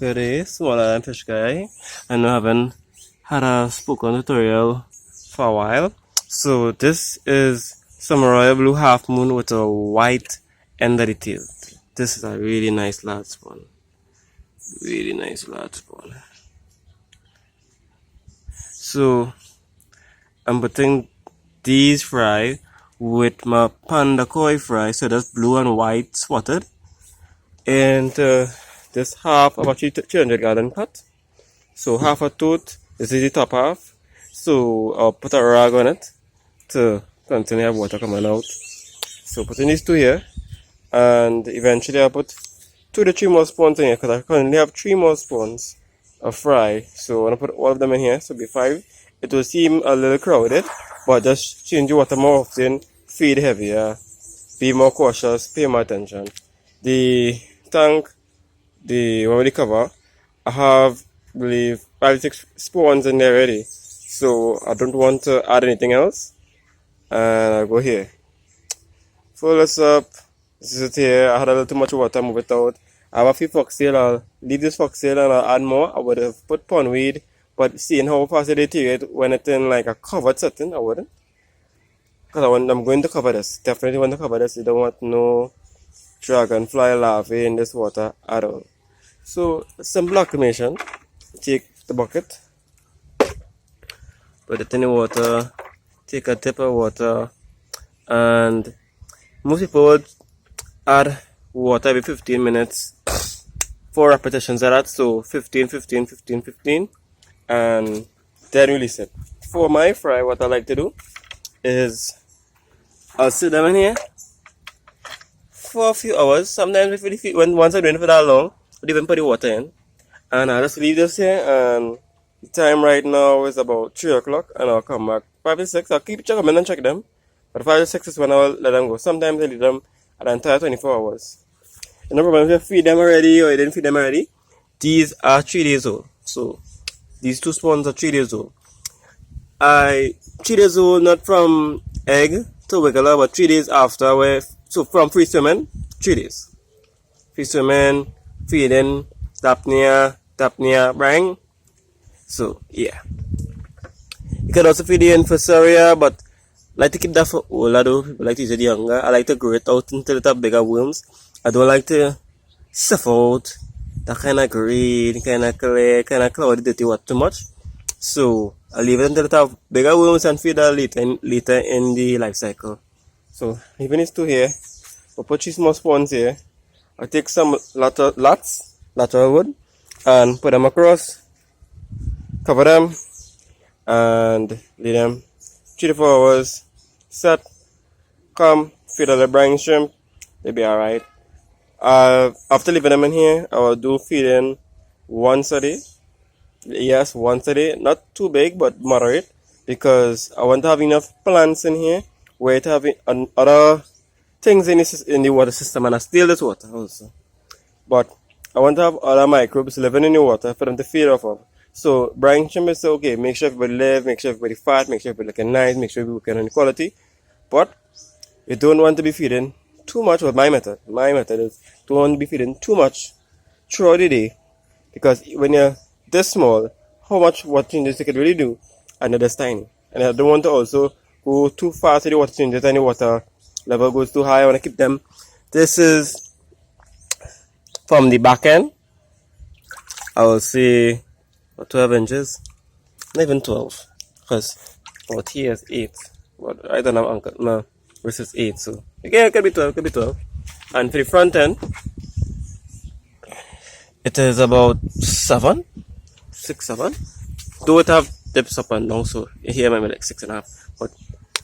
Okay, smaller than fish guy. I know I haven't had a spoken tutorial for a while. So this is some royal blue half moon with a white end of the tail. This is a really nice large spawn. Really nice large spawn. So I'm putting these fry with my panda koi fry, so that's blue and white spotted, and this half of a 300 gallon pot. So half a tooth, this is the top half. So I'll put a rag on it to continue have water coming out. So putting these two here, and eventually I'll put 2 to 3 more spoons in here because I currently have 3 more spoons of fry. So I'm gonna put all of them in here, so it'll be 5. It will seem a little crowded, but just change the water more often, feed heavier, be more cautious, pay more attention. The tank, the one with the cover, I have, I believe, 5-6 spawns in there already. So I don't want to add anything else. And I'll go here. Fill this up. This is it here. I had a little too much water, move it out. I have a few foxtail. I'll leave this foxtail and I'll add more. I would have put pondweed, but seeing how fast it deteriorate when it's in like a covered setting, I wouldn't. Because I'm going to cover this. Definitely want to cover this. You don't want no dragonfly larvae in this water at all. So, simple acclimation. Take the bucket, put it in the water, take a dip of water, and most people would add water every 15 minutes, 4 repetitions of that, so 15, 15, 15, 15, and then release it. For my fry, what I like to do is I'll sit them in here for a few hours. Sometimes once I'm doing it for that long, I'll even put the water in, and I'll just leave this here, and the time right now is about 3 o'clock, and I'll come back 5 to 6. I'll keep checking them and check them, but 5 to 6 is when I'll let them go. Sometimes I leave them an entire 24 hours. And no problem if you feed them already or you didn't feed them already. These are 3 days old. So these 2 spawns are 3 days old. 3 days old, not from egg to wiggler, but 3 days after. So from free swimming, 3 days. Free swimming, feeding, tapnia, bang. So yeah. You can also feed the infusoria, but I like to keep that for older though. People like to use it younger. I like to grow it out until it have bigger worms. I don't like to stuff out that kind of green, kind of clear, kind of cloudy, dirty water too much. So I leave it until it have bigger worms and feed that later in the life cycle. So leaving these 2 here, we'll put 3 small spawns here. I'll take some lateral wood, and put them across, cover them, and leave them 3 to 4 hours. Set, come, feed all the brine shrimp, they'll be alright. After leaving them in here, I will do feeding once a day. Yes, once a day. Not too big, but moderate, because I want to have enough plants in here where it have other things in the water system, and I steal this water also. But I want to have other microbes living in the water for them to feed off of. So brine shrimp is okay. Make sure everybody live, make sure everybody fat, make sure everybody looking nice, make sure everybody working on quality. But you don't want to be feeding too much with my method. My method is don't want to be feeding too much throughout the day, because when you're this small, how much water changes you can really do, and they're this tiny. And I don't want to also go too fast with the water changes and the water level goes too high. I want to keep them. This is from the back end. I will say 12 inches, not even 12, because what here is 8. But I don't have no, this is 8, so again it could be 12, And for the front end, it is about 7, 6, 7. Though it have dips up and down, so here maybe like 6.5, but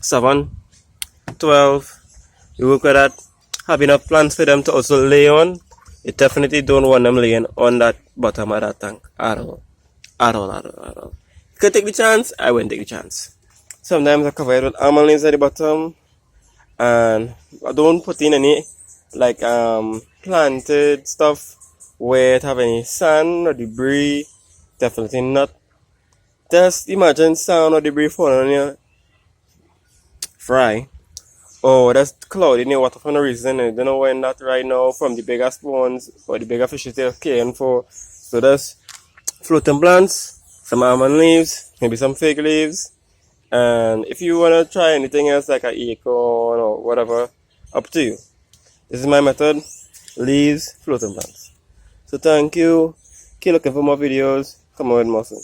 7, 12. You work with that. Have enough plants for them to also lay on. You definitely don't want them laying on that bottom of that tank at all. You could take the chance, I wouldn't take the chance. Sometimes I cover it with amalines at the bottom, and I don't put in any like planted stuff where it have any sand or debris. Definitely not. Just imagine sand or debris falling on your fry. Oh, that's cloudy in the water for no reason. I don't know when that right now from the bigger spawns or the bigger fishes they're caring for. So that's floating plants, some almond leaves, maybe some fig leaves. And if you want to try anything else like an acorn or whatever, up to you. This is my method, leaves, floating plants. So thank you. Keep looking for more videos. Come on with more soon.